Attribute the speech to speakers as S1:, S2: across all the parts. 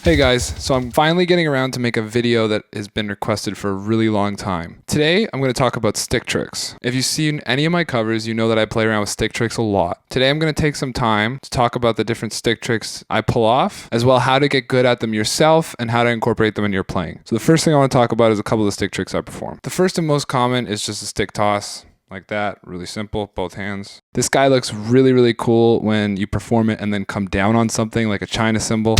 S1: Hey guys, so I'm finally getting around to make a video that has been requested for a really long time. Today, I'm going to talk about stick tricks. If you've seen any of my covers, you know that I play around with stick tricks a lot. Today, I'm going to take some time to talk about the different stick tricks I pull off, as well how to get good at them yourself and how to incorporate them in your playing. So the first thing I want to talk about is a couple of stick tricks I perform. The first and most common is just a stick toss. Like that, really simple, both hands. This guy looks really, really cool when you perform it and then come down on something like a China cymbal.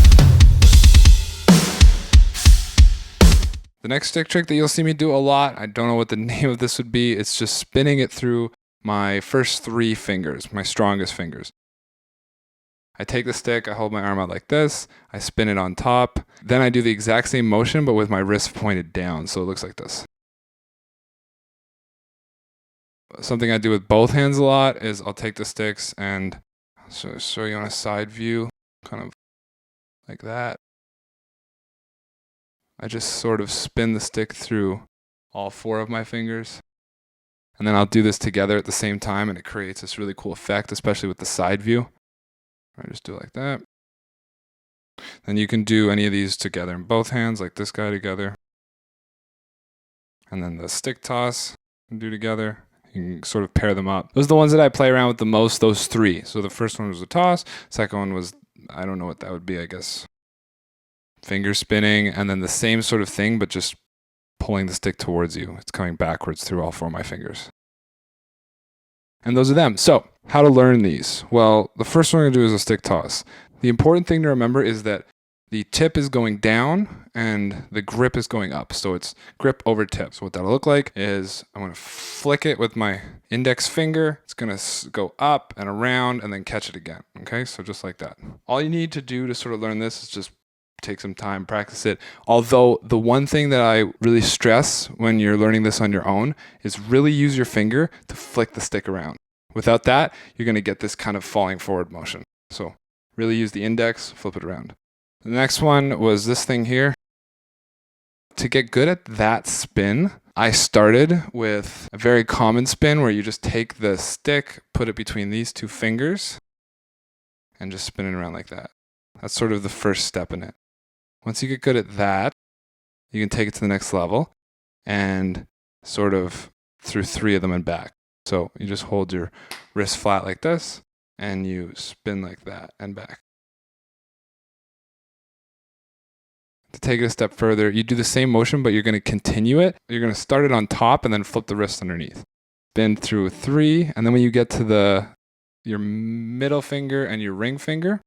S1: The next stick trick that you'll see me do a lot, I don't know what the name of this would be, it's just spinning it through my first 3 fingers, my strongest fingers. I take the stick, I hold my arm out like this, I spin it on top, then I do the exact same motion but with my wrist pointed down, so it looks like this. Something I do with both hands a lot is I'll take the sticks and show you on a side view, kind of like that. I just sort of spin the stick through all 4 of my fingers. And then I'll do this together at the same time and it creates this really cool effect, especially with the side view. I just do it like that. Then you can do any of these together in both hands, like this guy together. And then the stick toss you can do together. You can sort of pair them up. Those are the ones that I play around with the most, those 3. So the first one was the toss, second one was, I don't know what that would be, I guess, finger spinning, and then the same sort of thing, but just pulling the stick towards you. It's coming backwards through all 4 of my fingers. And those are them. So, how to learn these? Well, the first one I'm going to do is a stick toss. The important thing to remember is that the tip is going down and the grip is going up. So it's grip over tip. So what that'll look like is I'm going to flick it with my index finger. It's going to go up and around and then catch it again. Okay, so just like that. All you need to do to sort of learn this is just take some time, practice it. Although the one thing that I really stress when you're learning this on your own is really use your finger to flick the stick around. Without that, you're going to get this kind of falling forward motion. So really use the index, flip it around. The next one was this thing here. To get good at that spin, I started with a very common spin where you just take the stick, put it between these 2 fingers, and just spin it around like that. That's sort of the first step in it. Once you get good at that, you can take it to the next level and sort of through 3 of them and back. So you just hold your wrist flat like this and you spin like that and back. To take it a step further, you do the same motion, but you're going to continue it. You're going to start it on top and then flip the wrist underneath. Spin through 3, and then when you get to your middle finger and your ring finger,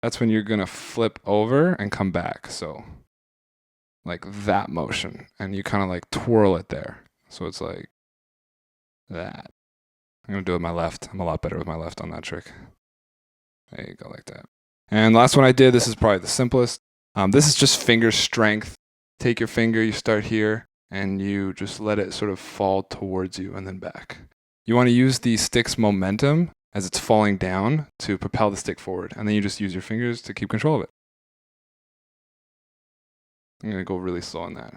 S1: that's when you're going to flip over and come back. So like that motion. And you kind of like twirl it there. So it's like that. I'm going to do it with my left. I'm a lot better with my left on that trick. There you go, like that. And last one I did, this is probably the simplest. This is just finger strength. Take your finger, you start here, and you just let it sort of fall towards you and then back. You want to use the stick's momentum as it's falling down to propel the stick forward. And then you just use your fingers to keep control of it. I'm going to go really slow on that.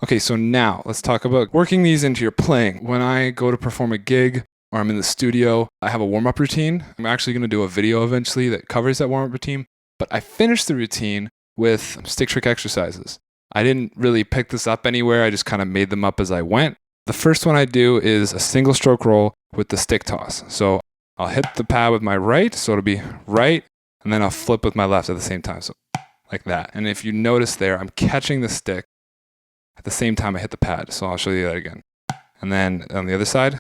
S1: Okay, so now let's talk about working these into your playing. When I go to perform a gig or I'm in the studio, I have a warm-up routine. I'm actually going to do a video eventually that covers that warm-up routine. But I finish the routine with stick trick exercises. I didn't really pick this up anywhere. I just kind of made them up as I went. The first one I do is a single stroke roll with the stick toss. So I'll hit the pad with my right, so it'll be right, and then I'll flip with my left at the same time. So like that. And if you notice there, I'm catching the stick at the same time I hit the pad. So I'll show you that again. And then on the other side.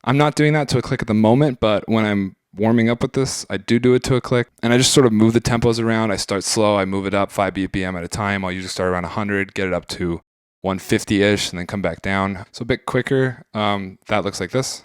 S1: I'm not doing that to a click at the moment, but when I'm warming up with this, I do it to a click. And I just sort of move the tempos around. I start slow, I move it up 5 BPM at a time. I'll usually start around 100, get it up to 150-ish, and then come back down. So a bit quicker. That looks like this.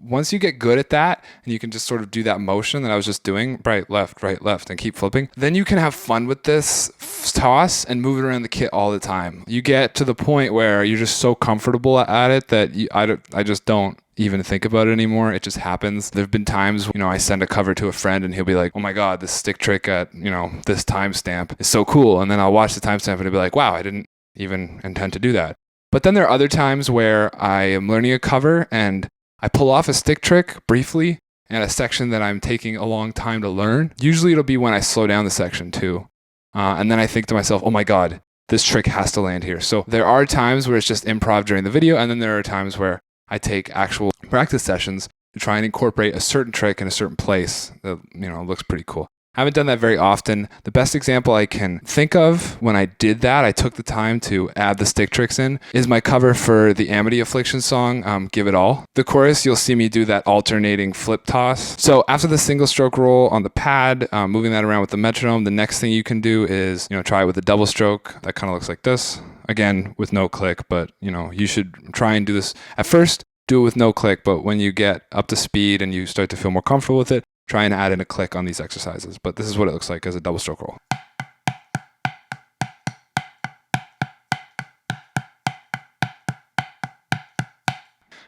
S1: once you get good at that and you can just sort of do that motion that I was just doing, right, left, and keep flipping, then you can have fun with this toss and move it around the kit all the time. You get to the point where you're just so comfortable at it that I just don't even think about it anymore. It just happens. There've been times, I send a cover to a friend and he'll be like, oh my God, this stick trick at, this timestamp is so cool. And then I'll watch the timestamp and he'll be like, wow, I didn't even intend to do that. But then there are other times where I am learning a cover and I pull off a stick trick briefly in a section that I'm taking a long time to learn. Usually it'll be when I slow down the section too. And then I think to myself, oh my God, this trick has to land here. So there are times where it's just improv during the video. And then there are times where I take actual practice sessions to try and incorporate a certain trick in a certain place that, looks pretty cool. I haven't done that very often. The best example I can think of when I did that, I took the time to add the stick tricks in, is my cover for the Amity Affliction song, Give It All. The chorus, you'll see me do that alternating flip toss. So after the single stroke roll on the pad, moving that around with the metronome, the next thing you can do is, try it with a double stroke. That kind of looks like this. Again, with no click, but you should try and do this. At first, do it with no click, but when you get up to speed and you start to feel more comfortable with it, try and add in a click on these exercises. But this is what it looks like as a double stroke roll.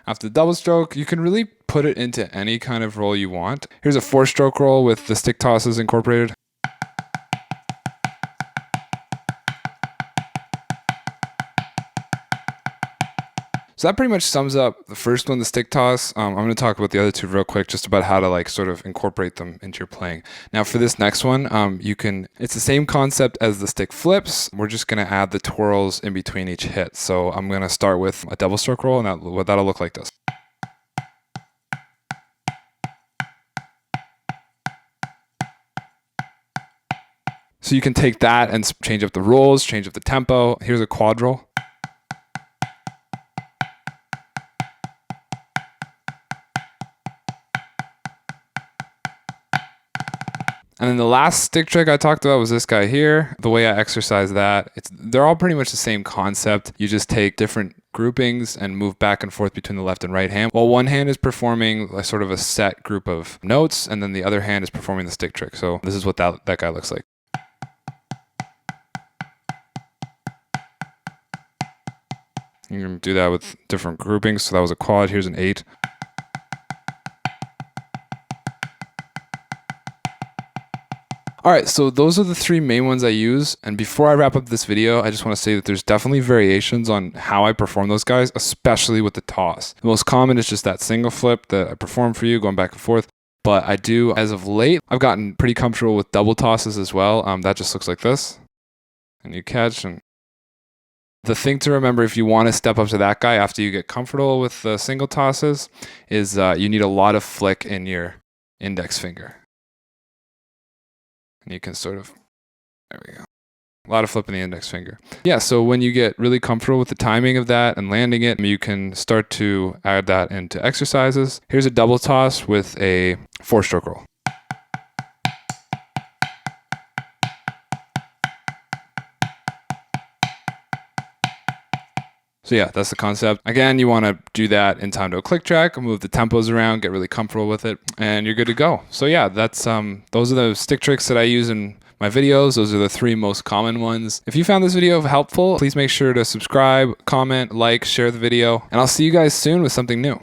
S1: After the double stroke, you can really put it into any kind of roll you want. Here's a 4-stroke roll with the stick tosses incorporated. So that pretty much sums up the first one, the stick toss. I'm going to talk about the other two real quick, just about how to sort of incorporate them into your playing. Now for this next one, it's the same concept as the stick flips. We're just going to add the twirls in between each hit. So I'm going to start with a double stroke roll, and that'll look like this. So you can take that and change up the rolls, change up the tempo. Here's a quad roll. And then the last stick trick I talked about was this guy here. The way I exercise that, they're all pretty much the same concept. You just take different groupings and move back and forth between the left and right hand, while one hand is performing a sort of a set group of notes, and then the other hand is performing the stick trick. So this is what that guy looks like. You can do that with different groupings. So that was a quad, here's an 8. All right, so those are the 3 main ones I use. And before I wrap up this video, I just want to say that there's definitely variations on how I perform those guys, especially with the toss. The most common is just that single flip that I perform for you, going back and forth. But I do, as of late, I've gotten pretty comfortable with double tosses as well. That just looks like this. And you catch. And the thing to remember if you want to step up to that guy after you get comfortable with the single tosses is you need a lot of flick in your index finger. And you can sort of, there we go. A lot of flip in the index finger. Yeah, so when you get really comfortable with the timing of that and landing it, you can start to add that into exercises. Here's a double toss with a 4-stroke roll. So yeah, that's the concept. Again, you want to do that in time to a click track, move the tempos around, get really comfortable with it, and you're good to go. So yeah, that's those are the stick tricks that I use in my videos. Those are the 3 most common ones. If you found this video helpful, please make sure to subscribe, comment, like, share the video, and I'll see you guys soon with something new.